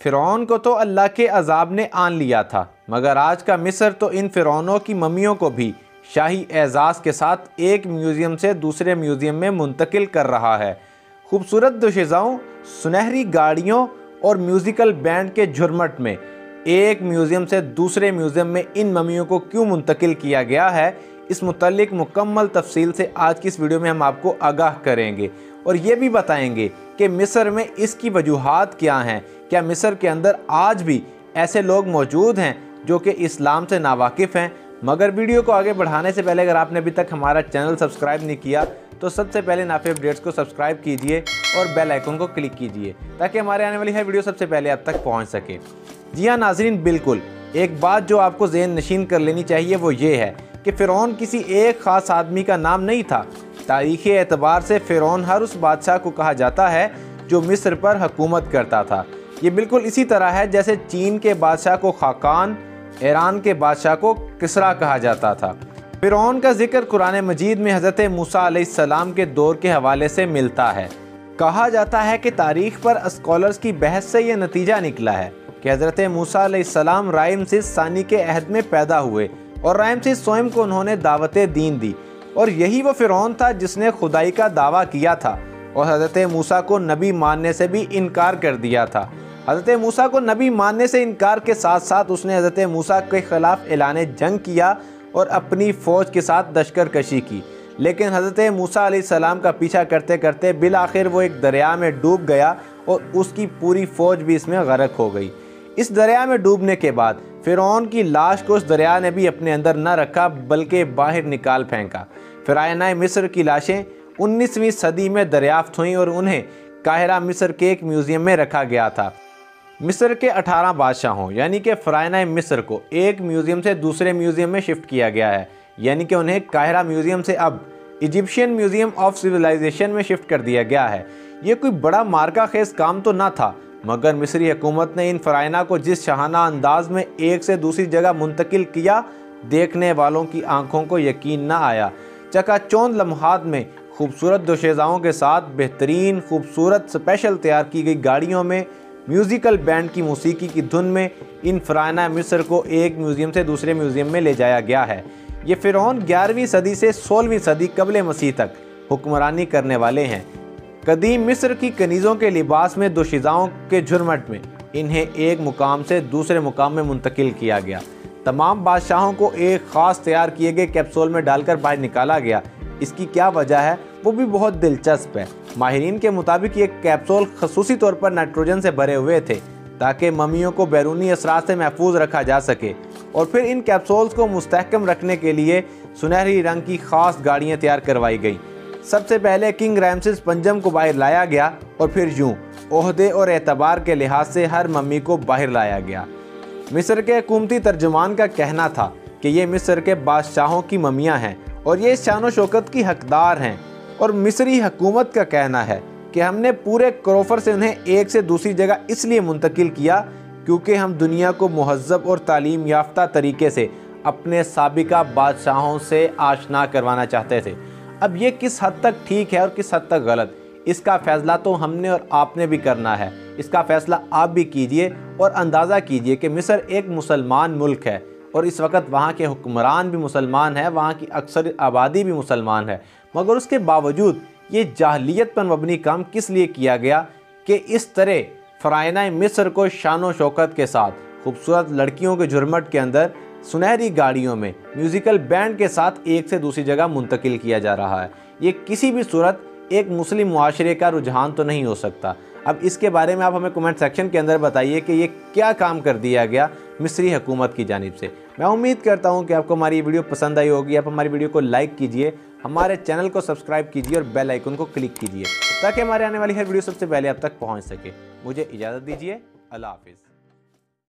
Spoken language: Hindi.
फ़िरौन को तो अल्लाह के अजाब ने आन लिया था, मगर आज का मिस्र तो इन फ़िरौनों की मम्मियों को भी शाही एजाज़ के साथ एक म्यूज़ियम से दूसरे म्यूज़ियम में मुंतकिल कर रहा है। खूबसूरत दोशीज़ाओं, सुनहरी गाड़ियों और म्यूज़िकल बैंड के झुरमट में एक म्यूज़ियम से दूसरे म्यूज़ियम में इन मम्मियों को क्यों मुंतकिल किया गया है, इस मुतल्लिक मुकम्मल तफसील से आज की इस वीडियो में हम आपको आगाह करेंगे और ये भी बताएंगे कि मिस्र में इसकी वजूहात क्या हैं। क्या मिस्र के अंदर आज भी ऐसे लोग मौजूद हैं जो कि इस्लाम से नावाकिफ़ हैं। मगर वीडियो को आगे बढ़ाने से पहले अगर आपने अभी तक हमारा चैनल सब्सक्राइब नहीं किया तो सबसे पहले नाफे अपडेट्स को सब्सक्राइब कीजिए और बेल आइकन को क्लिक कीजिए ताकि हमारे आने वाली हर वीडियो सबसे पहले आप तक पहुंच सके। जी हाँ नाज़रीन, बिल्कुल एक बात जो आपको ज़हन नशीन कर लेनी चाहिए वो ये है कि फ़िरौन किसी एक ख़ास आदमी का नाम नहीं था। तारीख़ी एतबार से फ़िरौन हर उस बादशाह को कहा जाता है जो मिस्र पर हुकूमत करता था। ये बिल्कुल इसी तरह है जैसे चीन के बादशाह को खाकान, ईरान के बादशाह को किसरा कहा जाता था। फ़िरौन का जिक्र कुरान मजीद में हज़रत मूसा अलैहिस्सलाम के दौर के हवाले से मिलता है। कहा जाता है कि तारीख़ पर स्कॉलर्स की बहस से यह नतीजा निकला है कि हज़रत मूसा अलैहिस्सलाम रामसेस सानी के अहद में पैदा हुए और रामसेस स्वयं को उन्होंने दावत दीन दी और यही वो फ़िरौन था जिसने खुदाई का दावा किया था और हज़रत मूसा को नबी मानने से भी इनकार कर दिया था। हज़रत मूसा को नबी मानने से इनकार के साथ साथ उसने हज़रत मूसा के ख़िलाफ़ ऐलान जंग किया और अपनी फ़ौज के साथ लश्करकशी की। लेकिन हज़रत मूसा अलैहिस्सलाम का पीछा करते करते बिल आखिर वो एक दरिया में डूब गया और उसकी पूरी फ़ौज भी इसमें गर्क हो गई। इस दरिया में डूबने के बाद फ़िरौन की लाश को उस दरिया ने भी अपने अंदर न रखा बल्कि बाहर निकाल फेंका। फ़िरौन मिस्र की लाशें 19वीं सदी में दरियाफ्त हुई और उन्हें काहिरा मिस्र के एक म्यूज़ियम में रखा गया था। मिस्र के 18 बादशाहों यानी कि फ़िरौन मिस्र को एक म्यूज़ियम से दूसरे म्यूज़ियम में शिफ्ट किया गया है, यानी कि उन्हें काहिरा म्यूज़ियम से अब इजिप्शियन म्यूज़ियम ऑफ सिविलाइजेशन में शिफ्ट कर दिया गया है। ये कोई बड़ा मार्का खेज काम तो ना था, मगर मिस्री हुकूमत ने इन फ़िरौन को जिस शाहाना अंदाज में एक से दूसरी जगह मुंतकिल किया, देखने वालों की आंखों को यकीन ना आया। चकाचौंध लम्हात में खूबसूरत दोशीज़ाओं के साथ बेहतरीन खूबसूरत स्पेशल तैयार की गई गाड़ियों में म्यूज़िकल बैंड की मौसीकी की धुन में इन फ़िरौन मिस्र को एक म्यूज़ियम से दूसरे म्यूज़ियम में ले जाया गया है। ये फ़िरौन 11वीं सदी से 16वीं सदी कबल मसीह तक हुक्मरानी करने वाले हैं। कदीम मिस्र की कनीज़ों के लिबास में दोशीज़ाओं के झुरमट में इन्हें एक मुकाम से दूसरे मुकाम में मुंतकिल किया गया। तमाम बादशाहों को एक ख़ास तैयार किए गए कैप्सूल में डालकर बाहर निकाला गया। इसकी क्या वजह है वो भी बहुत दिलचस्प है। माहिरीन के मुताबिक ये कैप्सूल खसूसी तौर पर नाइट्रोजन से भरे हुए थे ताकि मम्मियों को बैरूनी असरात से महफूज रखा जा सके और फिर इन कैप्सूल्स को मुस्तहकम रखने के लिए सुनहरी रंग की ख़ास गाड़ियाँ तैयार करवाई गई। सबसे पहले किंग रामसेस पंजम को बाहर लाया गया और फिर यूँ ओहदे और एतबार के लिहाज से हर मम्मी को बाहर लाया गया। मिस्र के हुकूमती तर्जुमान का कहना था कि ये मिस्र के बादशाहों की मम्मियाँ हैं और ये शान व शौकत की हकदार हैं, और मिस्री हुकूमत का कहना है कि हमने पूरे क्रोफर से उन्हें एक से दूसरी जगह इसलिए मुंतकिल किया क्योंकि हम दुनिया को मुहज़्ज़ब और तालीम याफ्ता तरीके से अपने साबिका बादशाहों से आशना करवाना चाहते थे। अब ये किस हद तक ठीक है और किस हद तक गलत, इसका फ़ैसला तो हमने और आपने भी करना है। इसका फ़ैसला आप भी कीजिए और अंदाज़ा कीजिए कि मिस्र एक मुसलमान मुल्क है और इस वक्त वहाँ के हुक्मरान भी मुसलमान हैं, वहाँ की अक्सर आबादी भी मुसलमान है, मगर उसके बावजूद ये जाहलियत पर मबनी काम किस लिए किया गया कि इस तरह फ़िरौन मिस्र को शान व शौकत के साथ खूबसूरत लड़कियों के झुरमट के अंदर सुनहरी गाड़ियों में म्यूज़िकल बैंड के साथ एक से दूसरी जगह मुंतकिल किया जा रहा है। ये किसी भी सूरत एक मुस्लिम मुआशरे का रुझान तो नहीं हो सकता। अब इसके बारे में आप हमें कमेंट सेक्शन के अंदर बताइए कि ये क्या काम कर दिया गया मिस्री हुकूमत की जानिब से। मैं उम्मीद करता हूँ कि आपको हमारी वीडियो पसंद आई होगी। आप हमारी वीडियो को लाइक कीजिए, हमारे चैनल को सब्सक्राइब कीजिए और बेल आइकन को क्लिक कीजिए ताकि हमारे आने वाली हर वीडियो सबसे पहले आप तक पहुँच सके। मुझे इजाज़त दीजिए। अल्लाह हाफिज़।